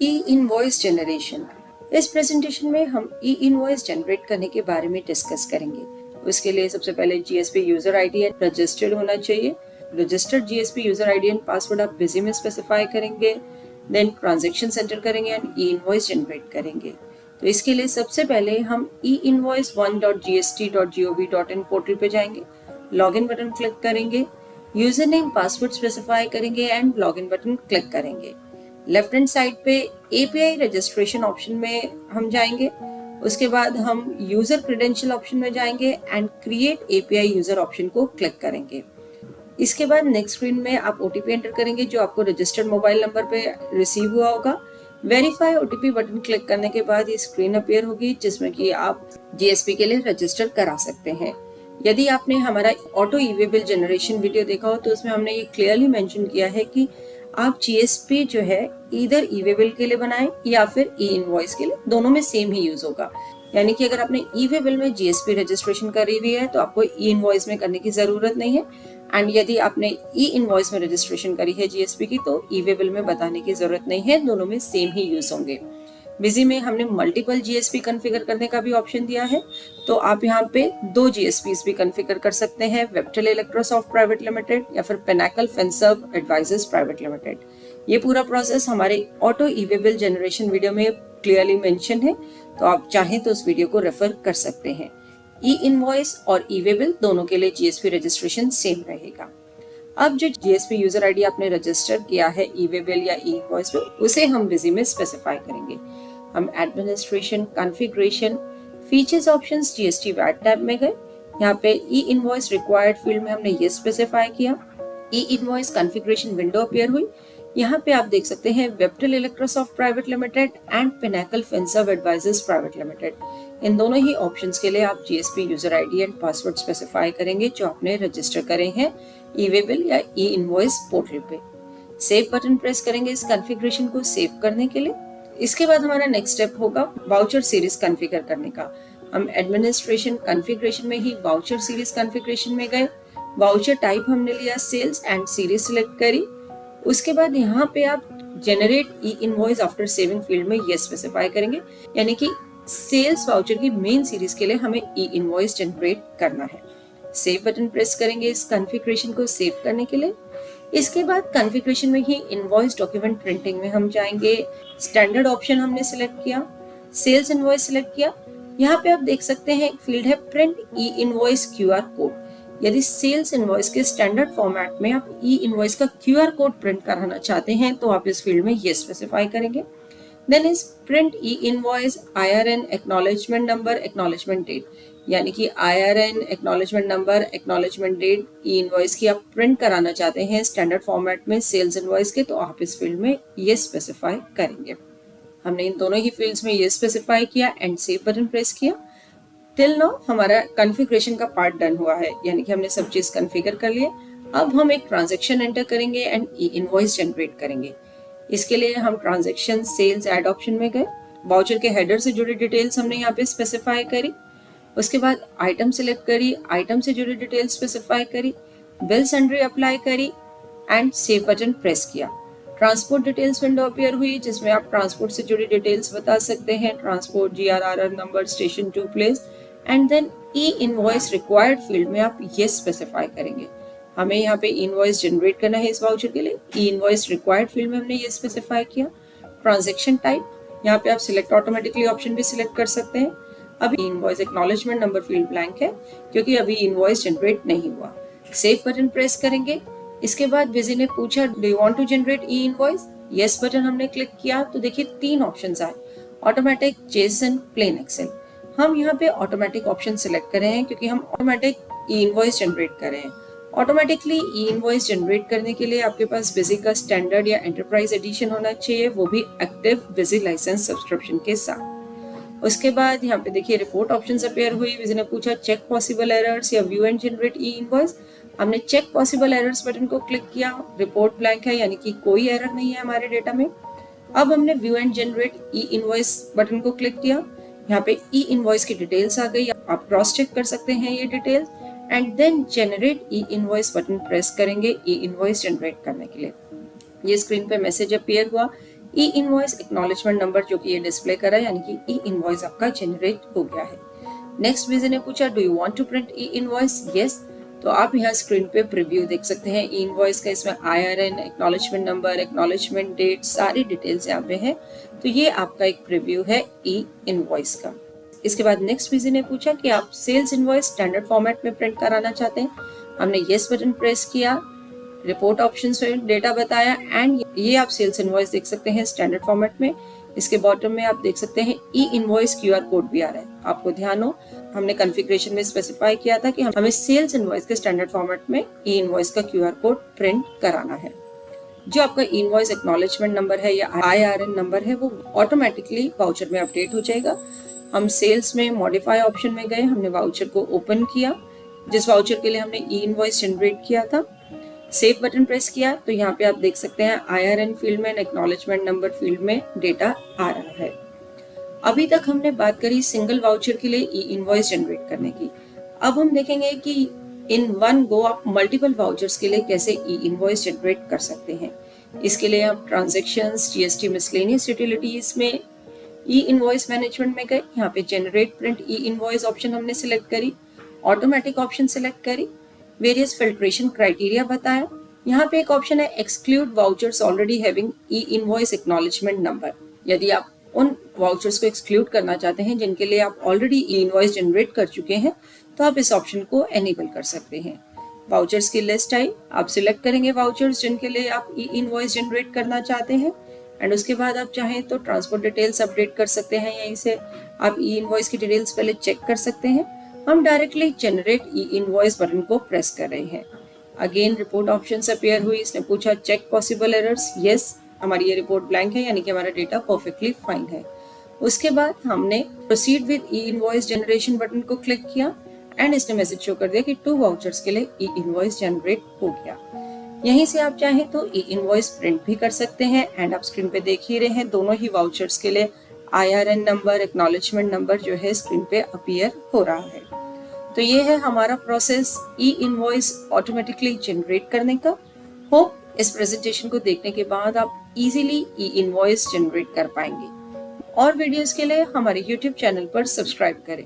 ई invoice generation. इस presentation में हम ई इनवॉइस जनरेट करने के बारे में डिस्कस करेंगे। उसके लिए सबसे पहले जीएसपी यूजर आईडी रजिस्टर्ड होना चाहिए। Registered GSP user ID and password आप बिजी में स्पेसिफाई करेंगे, देन ट्रांजैक्शन सेंटर करेंगे एंड ई इनवॉइस जनरेट करेंगे। तो इसके लिए सबसे पहले हम e-invoice1.gst.gov.in पोर्टल पे जाएंगे, लॉगिन बटन क्लिक करेंगे, यूजर नेम पासवर्ड स्पेसिफाई करेंगे एंड लॉगिन बटन क्लिक करेंगे। लेफ्ट हैंड साइड पे एपीआई रजिस्ट्रेशन ऑप्शन में हम जाएंगे। उसके बाद हम यूजर क्रेडेंशियल ऑप्शन में जाएंगे and create API user option को क्लिक करेंगे। इसके बाद नेक्स्ट स्क्रीन में आप ओटीपी एंटर करेंगे जो आपको रजिस्टर्ड मोबाइल नंबर पे रिसीव हुआ होगा। वेरीफाई ओटीपी बटन क्लिक करने के बाद ये स्क्रीन अपीयर होगी जिसमें कि आप जीएसपी के लिए रजिस्टर करा सकते हैं। यदि आपने हमारा auto e-way bill generation video देखा हो तो उसमें हमने ये क्लियरली मेंशन किया है कि आप जीएसपी जो है इधर ई-वे बिल के लिए बनाएं या फिर ई इनवॉइस के लिए, दोनों में सेम ही यूज होगा। यानी कि अगर आपने ई-वे बिल में जीएसपी रजिस्ट्रेशन करी हुई है तो आपको ई इनवॉइस में करने की जरूरत नहीं है, एंड यदि आपने ई इनवॉइस में रजिस्ट्रेशन करी है जीएसपी की तो ई-वे बिल में बताने की जरूरत नहीं है, दोनों में सेम ही यूज होंगे। बिजी में हमने मल्टीपल जीएसपी कॉन्फ़िगर करने का भी ऑप्शन दिया है, तो आप यहाँ पे 2 जीएसपीज भी कॉन्फ़िगर कर सकते हैं, वेबटेल इलेक्ट्रोसॉफ्ट प्राइवेट लिमिटेड या फिर Pinnacle Finserv Advisors Private Limited. ये पूरा प्रोसेस हमारे auto e-way bill generation video में क्लियरली मेंशन है, तो आप चाहें तो उस वीडियो को रेफर कर सकते हैं। ई इनवॉइस और ई-वे बिल दोनों के लिए जीएसपी रजिस्ट्रेशन सेम रहेगा। अब जो जीएसपी यूजर आईडी आपने रजिस्टर किया है ई-वे बिल या ई इनवॉइस पे, उसे हम बिजी में स्पेसिफाई करेंगे। हम administration, configuration, features options GST VAT tab में गए। यहाँ पे ई इनवॉइस रिक्वायर्ड फील्ड में हमने ये स्पेसिफाई किया। E invoice configuration window appear हुई। यहाँ पे आप देख सकते हैं Webtel Electrosoft private limited and Pinnacle Finserv Advisors Private limited. इन दोनों ही ऑप्शंस के लिए आप GSP user ID and password specify करेंगे जो आपने रजिस्टर करे हैं ई-वे बिल या ई इनवॉइस पोर्टल पे। सेव बटन प्रेस करेंगे इस कॉन्फ़िगरेशन को सेव करने के लिए। इसके बाद हमारा नेक्स्ट स्टेप होगा वाउचर सीरीज कॉन्फ़िगर करने का। हम एडमिनिस्ट्रेशन कॉन्फ़िगरेशन में ही वाउचर सीरीज कॉन्फ़िगरेशन में गए। वाउचर टाइप हमने लिया सेल्स एंड सीरीज सिलेक्ट करी। उसके बाद यहाँ पे आप generate e invoice after saving field में ये स्पेसिफाई करेंगे, यानी कि सेल्स वाउचर की मेन सीरीज के लिए हमें ई इनवॉइस जनरेट करना है। सेव बटन प्रेस करेंगे इस कॉन्फ़िगरेशन को सेव करने के लिए। इसके बाद कॉन्फ़िगरेशन में ही इनवॉइस डॉक्यूमेंट प्रिंटिंग में हम जाएंगे। स्टैंडर्ड ऑप्शन हमने सिलेक्ट किया, सेल्स इनवॉइस सिलेक्ट किया। यहाँ पे आप देख सकते हैं एक फील्ड है print e invoice QR code. यदि सेल्स इनवॉइस के स्टैंडर्ड फॉर्मेट में आप ई इनवॉइस का क्यूआर कोड प्रिंट कराना चाहते हैं तो आप इस फील्ड में ये स्पेसिफाई करेंगे। देन इस print e invoice IRN acknowledgement number acknowledgement date, यानी कि IRN acknowledgement number acknowledgement date e invoice की आप प्रिंट कराना चाहते हैं स्टैंडर्ड फॉर्मेट में सेल्स इनवॉइस के, तो आप इस फील्ड में ये स्पेसिफाई करेंगे। हमने इन दोनों ही फील्ड्स में ये स्पेसिफाई किया एंड सेव बटन प्रेस किया। टिल नाउ हमारा कॉन्फ़िगरेशन का पार्ट डन हुआ है, यानी कि हमने सब चीज कॉन्फ़िगर कर लिए। अब हम एक ट्रांजैक्शन एंटर करेंगे एंड ई इनवॉइस जनरेट करेंगे। इसके लिए हम ट्रांजैक्शन सेल्स ऐड ऑप्शन में गए। वाउचर के हेडर से जुड़ी डिटेल्स हमने यहाँ पे स्पेसिफाई करी। उसके बाद आइटम सिलेक्ट करी, आइटम से जुड़ी डिटेल्स स्पेसिफाई करी, बिल सन्ड्री अप्लाई करी एंड सेव बटन प्रेस किया। ट्रांसपोर्ट डिटेल्स विंडो अपीयर हुई जिसमें आप ट्रांसपोर्ट से जुड़ी डिटेल्स बता सकते हैं, transport GRRR number, station to place, and then e invoice required field में आप ये स्पेसिफाई करेंगे। हमें यहाँ पे इनवॉइस जनरेट करना है इस वाउचर के लिए। ई इनवॉइस रिक्वायर्ड फील्ड में हमने ये स्पेसिफाई किया। ट्रांजैक्शन टाइप, यहाँ पे आप सिलेक्ट ऑटोमेटिकली ऑप्शन भी सिलेक्ट कर सकते हैं। अभी invoice acknowledgement number field blank है क्योंकि अभी इनवॉइस जनरेट नहीं हुआ। सेव बटन प्रेस करेंगे। इसके बाद बिजी ने पूछा do you want to generate e invoice, yes button हमने क्लिक किया तो देखिए 3 ऑप्शंस आए, ऑटोमेटिक, जेसन, प्लेन एक्सेल। हम यहाँ पे ऑटोमेटिक ऑप्शन सिलेक्ट कर रहे हैं क्योंकि हम ऑटोमेटिक ई इनवॉइस जनरेट कर रहे हैं। ऑटोमेटिकली ई इनवॉइस जनरेट करने के लिए आपके पास बिजी का स्टैंडर्ड या एंटरप्राइज एडिशन होना चाहिए, वो भी एक्टिव बिजी लाइसेंस सब्सक्रिप्शन के साथ। उसके बाद यहाँ पे देखिए रिपोर्ट ऑप्शंस अपीयर हुई। बिजी ने पूछा चेक पॉसिबल एरर्स या view and generate e invoice. हमने चेक पॉसिबल एरर्स बटन को क्लिक किया। रिपोर्ट ब्लैंक है यानी कि कोई एरर नहीं है हमारे डेटा में। अब हमने view and generate e invoice button को क्लिक किया। यहाँ पे ई इनवॉइस की डिटेल्स आ गई, आप क्रॉस चेक कर सकते हैं ये details and then generate e invoice button press करेंगे ई इनवॉइस जनरेट करने के लिए। ये स्क्रीन पे मैसेज अपीयर हुआ ई इनवॉइस एक्नॉलेजमेंट नंबर जो कि ये डिस्प्ले कर रहा है, यानी कि ई इनवॉइस आपका जनरेट हो गया है। नेक्स्ट विजन ने पूछा do you want to print e invoice? Yes, तो आप यहाँ स्क्रीन पे प्रीव्यू देख सकते हैं ई इनवॉइस का। इसमें IRN, acknowledgement number, acknowledgement date, सारी डिटेल्स यहाँ पे है। तो ये आपका एक प्रीव्यू है ई इनवॉइस का। इसके बाद नेक्स्ट विजन ने पूछा कि आप सेल्स इनवॉइस स्टैंडर्ड फॉर्मेट में प्रिंट कराना चाहते हैं। हमने येस बटन प्रेस किया, रिपोर्ट ऑप्शंस में डेटा बताया एंड ये आप सेल्स इनवॉइस देख सकते हैं स्टैंडर्ड फॉर्मेट में। इसके बॉटम में आप देख सकते हैं ई इनवॉइस QR कोड भी आ रहा है। आपको ध्यान हो, हमने कॉन्फ़िगरेशन में स्पेसिफाई किया था कि हमें सेल्स इनवॉइस के स्टैंडर्ड फॉर्मेट में ई इनवॉइस का QR कोड प्रिंट कराना है। जो आपका इनवॉइस एक्नॉलेजमेंट नंबर है या IRN नंबर है वो ऑटोमेटिकली वाउचर में अपडेट हो जाएगा। हम सेल्स में मॉडिफाई ऑप्शन में गए, हमने वाउचर को ओपन किया, जिस वाउचर के लिए हमने ई इनवॉइस जनरेट किया था। सेव बटन प्रेस किया तो यहाँ पे आप देख सकते हैं IRN फील्ड में, एक्नॉलेजमेंट नंबर फील्ड में डेटा आ रहा है। अभी तक हमने बात करी सिंगल वाउचर के लिए ई इनवॉइस जनरेट करने की। अब हम देखेंगे कि इन वन गो आप मल्टीपल वाउचर्स के लिए कैसे ई इनवॉइस जनरेट कर सकते हैं। इसके लिए हम ट्रांजेक्शंस, GST मिसलेनियस यूटिलिटीज में ई इनवॉइस मैनेजमेंट में गए। यहाँ पे generate print e invoice option हमने सिलेक्ट करी, ऑटोमेटिक ऑप्शन सिलेक्ट करी, वेरियस फिल्ट्रेशन क्राइटेरिया बताया। यहाँ पे एक ऑप्शन है एक्सक्लूड वाउचर्स ऑलरेडी हैविंग ई इनवॉइस एक्नॉलेजमेंट नंबर। यदि आप उन वाउचर्स को एक्सक्लूड करना चाहते हैं जिनके लिए आप ऑलरेडी ई इनवॉइस जनरेट कर चुके हैं तो आप इस ऑप्शन को एनेबल कर सकते हैं। वाउचर्स की लिस्ट आई, आप सिलेक्ट करेंगे वाउचर्स जिनके लिए आप ई इनवॉइस जनरेट करना चाहते हैं एंड उसके बाद आप चाहें तो ट्रांसपोर्ट डिटेल्स अपडेट कर सकते हैं। यहीं से आप ई इनवॉइस की डिटेल्स पहले चेक कर सकते हैं। हम directly generate e invoice button को प्रेस कर रहे हैं। अगेन रिपोर्ट ऑप्शंस अपीयर हुई। इसने पूछा चेक पॉसिबल एरर्स। यस, हमारी ये रिपोर्ट ब्लैंक है, यानी कि हमारा डेटा परफेक्टली फाइन है। उसके बाद हमने proceed with E invoice generation button को क्लिक किया एंड इसने मैसेज शो कर दिया कि 2 वाउचर्स के लिए ई इनवॉइस जनरेट हो गया। यहीं से आप चाहें तो ई इनवॉइस प्रिंट भी कर सकते हैं एंड आप स्क्रीन पे देख ही रहे हैं दोनों ही वाउचर्स के लिए IRN नंबर, एक्नॉलेजमेंट नंबर जो है स्क्रीन पे अपीयर हो रहा है। तो ये है हमारा प्रोसेस ई इनवॉइस ऑटोमेटिकली जनरेट करने का। होप इस प्रेजेंटेशन को देखने के बाद आप इजीली ई इनवॉइस जनरेट कर पाएंगे। और वीडियोस के लिए हमारे YouTube चैनल पर सब्सक्राइब करें।